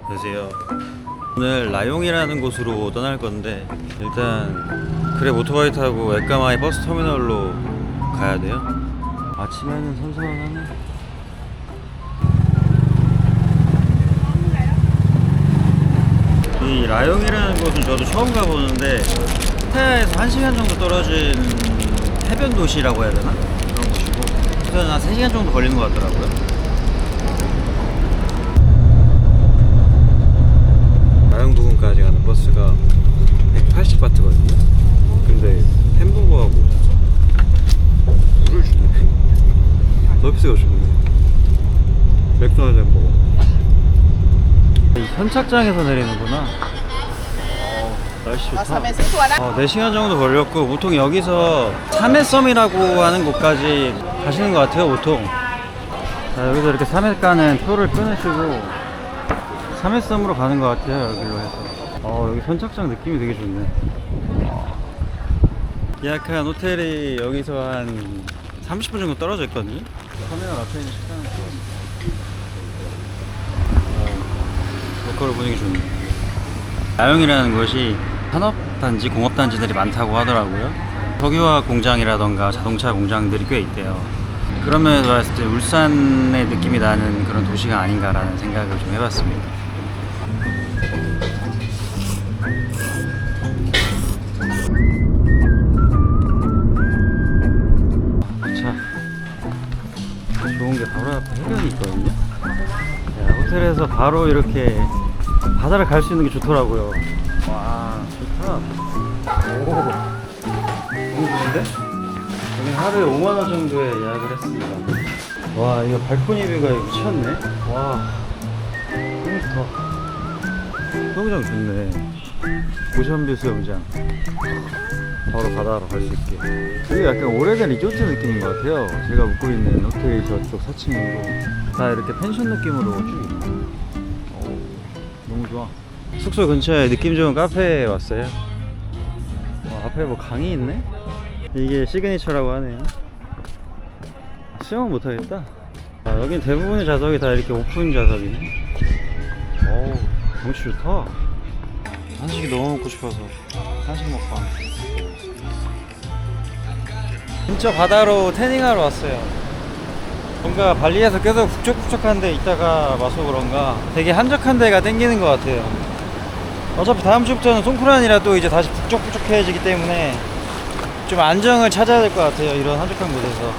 안녕하세요. 오늘 라용이라는 곳으로 떠날 건데 일단 그래 오토바이 타고 에까마이 버스 터미널로 가야 돼요. 아침에는 선선하네. 이 라용이라는 곳은 저도 처음 가보는데 파타야에서 1시간 정도 떨어진 해변 도시라고 해야 되나? 그런 곳이고 우선 한 3시간 정도 걸리는 것 같더라고요. 라용 부근까지 가는 버스가 180바트거든요. 근데 햄버거하고 물을 주네. 서비스가 좋네. 맥도날드 햄버거. 이 선착장에서 내리는구나. 날씨 좋다. 4시간 정도 걸렸고 보통 여기서 사메섬이라고 하는 곳까지 가시는 것 같아요 보통. 자, 여기서 이렇게 3회가는 표를 끊으시고 3회섬으로 가는 것 같아요 여기로 해서. 여기 선착장 느낌이 되게 좋네. 예약한 호텔이 여기서 한 30분 정도 떨어져 있거든요. 터미널 앞에 있는 식당은 좋았어. 로컬 분위기 좋네. 라용이라는 곳이 산업단지, 공업단지들이 많다고 하더라고요. 석유화학 공장이라던가 자동차 공장들이 꽤 있대요. 그런 면에서 봤을 때 울산의 느낌이 나는 그런 도시가 아닌가라는 생각을 좀 해봤습니다. 자, 좋은 게 바로 앞에 해변이 있거든요. 야, 호텔에서 바로 이렇게 바다를 갈 수 있는 게 좋더라고요. 와, 좋다. 오, 너무 좋은데? 여기 하루에 5만원 정도에 예약을 했습니다. 와, 이거 발코니 뷰가 미쳤네. 와, 너무 좋다. 수영장 좋네. 오션뷰 수영장. 바로 바다로 갈 수 있게. 여기 약간 오래된 리조트 느낌인 것 같아요. 제가 묵고 있는 호텔이 저쪽 4층이고 다 이렇게 펜션 느낌으로 쭉 있네. 너무 좋아. 숙소 근처에 느낌 좋은 카페에 왔어요. 앞에 뭐 강이 있네? 이게 시그니처라고 하네요. 수영은 못하겠다. 여긴 대부분의 좌석이 다 이렇게 오픈 좌석이네. 어우, 경치 좋다. 한식이 너무 먹고 싶어서 한식 먹방. 진짜 바다로 태닝하러 왔어요. 뭔가 발리에서 계속 북적북적한 데 있다가 와서 그런가 되게 한적한 데가 땡기는 것 같아요. 어차피 다음 주부터는 송크란이라 또 이제 다시 북적북적해지기 때문에 좀 안정을 찾아야 될 것 같아요. 이런 한적한 곳에서.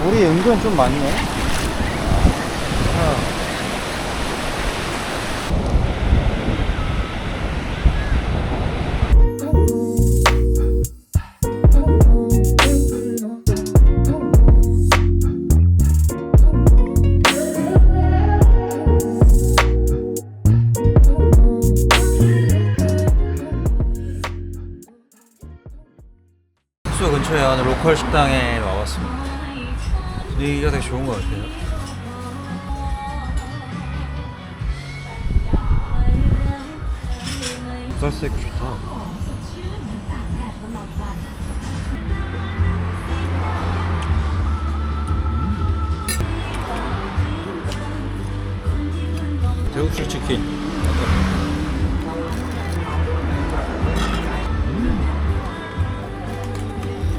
물이 은근 좀 많네. 숙소 근처에 하는 로컬 식당에 와봤습니다. 분위기가 되게 좋은 것 같아요. 쌀쌀 좋다. 대국수 치킨.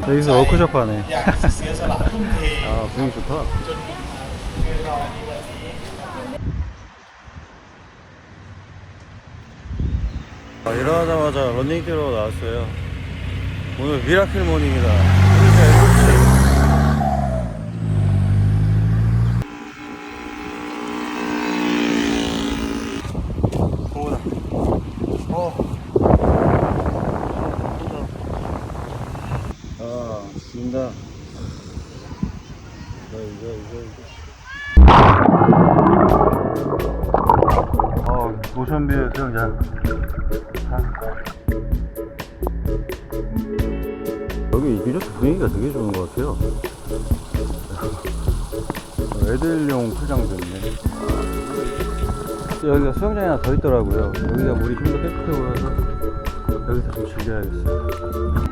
여기서 워크숍 하네. 아, 분위기 좋다. 일어나자마자 러닝 뛰러 나왔어요. 오늘 미라클 모닝이다. 죽인다. 이거. 오션뷰 수영장. 여기 리조트 분위기가 되게 좋은 것 같아요. 애들용 풀장도 있네. 여기가 수영장이 하나 더 있더라고요. 여기가 물이 좀 더 깨끗해 보여서 여기서 좀 즐겨야겠어요.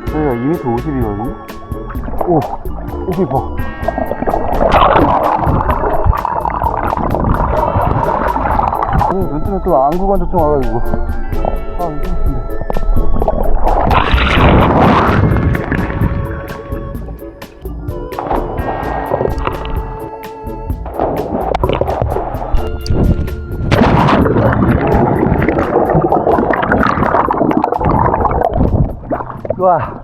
저희가 2m 50이거든요. 오, 여기 봐. 오, 눈 뜨면 또 안구건조증 와가지고. 아, 힘들었는데. 와.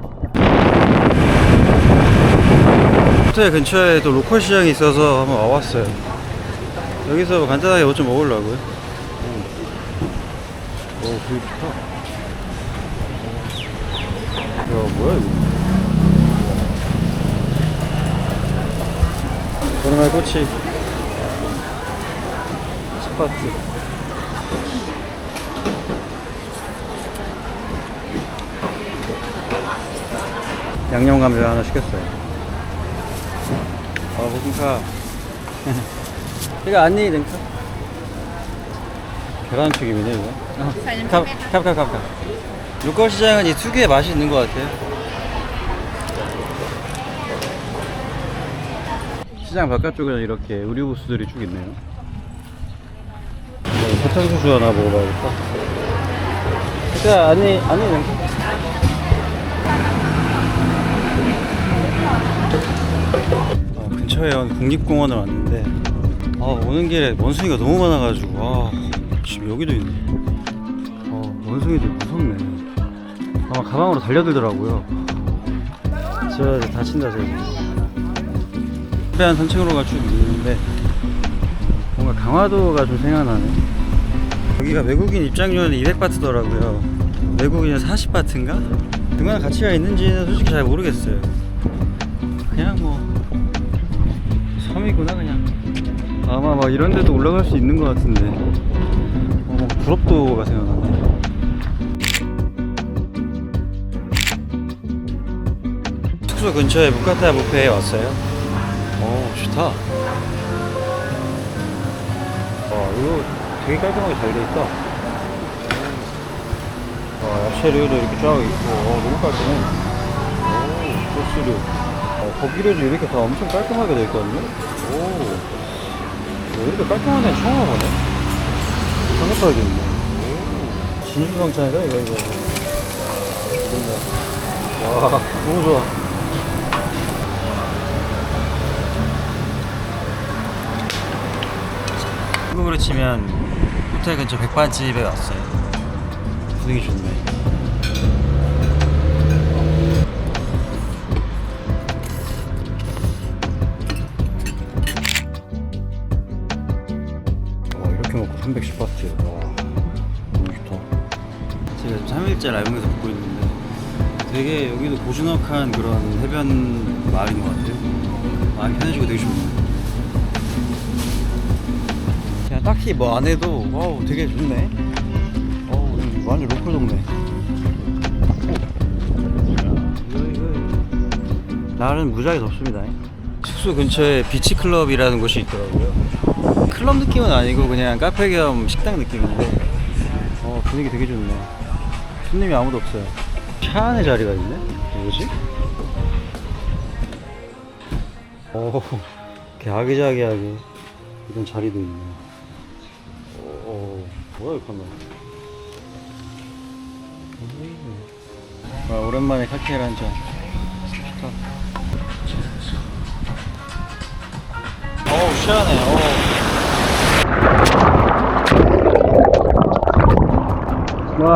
호텔 근처에 또 로컬 시장이 있어서 한번 와봤어요. 여기서 간단하게 뭐 좀 먹으려고요. 오, 되게 좋다. 야, 뭐야 이거? 오랜만에 꼬치 스파트. 양념 감자 하나 시켰어요. 볶음밥. 이거 아니 냉카? 계란튀김이네 이거. 캅. 로컬 시장은 이 특유의 맛이 있는 것 같아요. 시장 바깥쪽에는 이렇게 의류 부스들이 쭉 있네요. 사탕수수 하나 먹어봐야겠다. 아니 냉카? 근처에 국립공원을 왔는데 오는 길에 원숭이가 너무 많아가지고 지금 여기도 있네. 원숭이들 무섭네. 아마 가방으로 달려들더라고요. 저 다친다 저기. 해변 산책로가 쭉 있는데 뭔가 강화도가 좀 생각나네. 여기가 외국인 입장료는 200바트더라고요. 외국인은 40바트인가? 그만한 가치가 있는지는 솔직히 잘 모르겠어요. 그냥 뭐 섬이구나 그냥. 아마 막 이런 데도 올라갈 수 있는 것 같은데 부럽도가 생각나네. 숙소 근처에 무카타 뷔페에 왔어요. 좋다. 이거 되게 깔끔하게 잘 돼 있다. 야채류도 이렇게 쫙 있고 너무 깔끔해. 소스류. 고기류도 이렇게 다 엄청 깔끔하게 돼 있거든요. 이렇게 깔끔한 데는 처음 와보네. 삼겹살도 있네. 진수성찬이다 이거. 와, 너무 좋아. 한국으로 치면 호텔 근처 백반집에 왔어요. 분위기 좋네. 이렇게 먹고 310바트. 와, 너무 좋다. 제가 지금 3일째 라이브에서 먹고 있는데 되게 여기도 고즈넉한 그런 해변 마을인 것 같아요. 마음이 편해지고 되게 좋네요. 그냥 딱히 뭐 안 해도 되게 좋네. 완전 로컬 동네. 날은 무지하게 덥습니다. 숙소 근처에 비치 클럽이라는 곳이 있더라고요. 클럽 느낌은 아니고 그냥 카페 겸 식당 느낌인데 분위기 되게 좋네. 손님이 아무도 없어요. 차 안에 자리가 있네? 뭐지? 이렇게 아기자기하게 이런 자리도 있네. 뭐야 이 카메라. 오랜만에 칵테일 한잔. 좋다. 시원해. 와.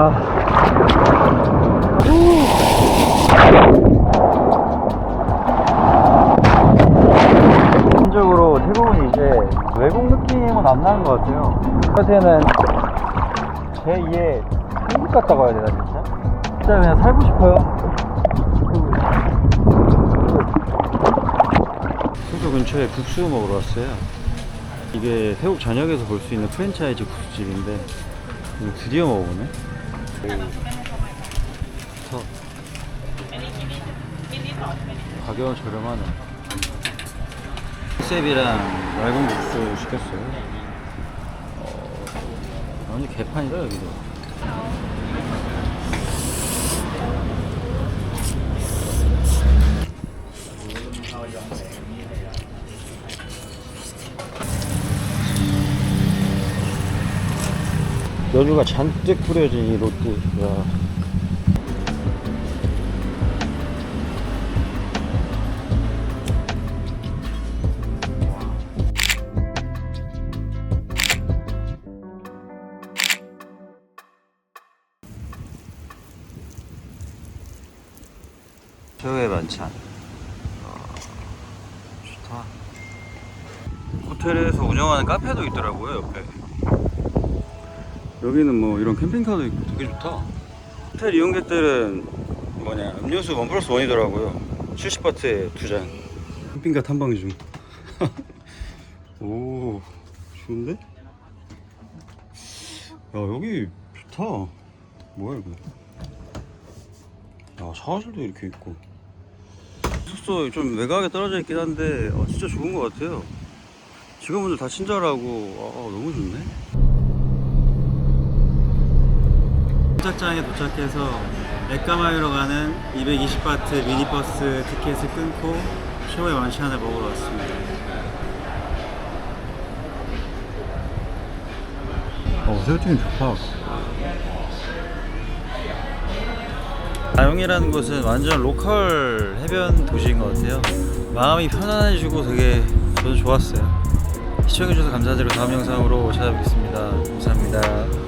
개인적으로 태국은 이제 외국 느낌은 안 나는 것 같아요. 요새는 제2의 한국 같다고 해야 되나 진짜? 진짜 그냥 살고 싶어요. 숙소 근처에 국수 먹으러 왔어요. 이게 태국 전역에서 볼 수 있는 프랜차이즈 국수집인데 드디어 먹어보네. 가격은 저렴하네. 셉이랑 얇은 국수 시켰어요. 완전 개판이다 여기도. 여주가 잔뜩 뿌려진 이 롯데. 야. 최후의 반찬. 좋다. 호텔에서 운영하는 카페도 있더라고요, 옆에. 여기는 뭐 이런 캠핑카도 있고 되게 좋다. 호텔 이용객들은 음료수 1+1이더라고요. 70바트에 2잔. 캠핑카 탐방 중. 오, 좋은데? 야, 여기 좋다. 뭐야 이거? 야, 샤워실도 이렇게 있고. 숙소 좀 외곽에 떨어져 있긴 한데 진짜 좋은 것 같아요. 직원분들 다 친절하고 너무 좋네. 도착장에 도착해서 에까마이로 가는 220바트 미니버스 티켓을 끊고 최후의 만찬을 먹으러 왔습니다. 새우튀김 좋다. 나용이라는 곳은 완전 로컬 해변 도시인 것 같아요. 마음이 편안해지고 되게 저도 좋았어요. 시청해주셔서 감사드리고 다음 영상으로 찾아뵙겠습니다. 감사합니다.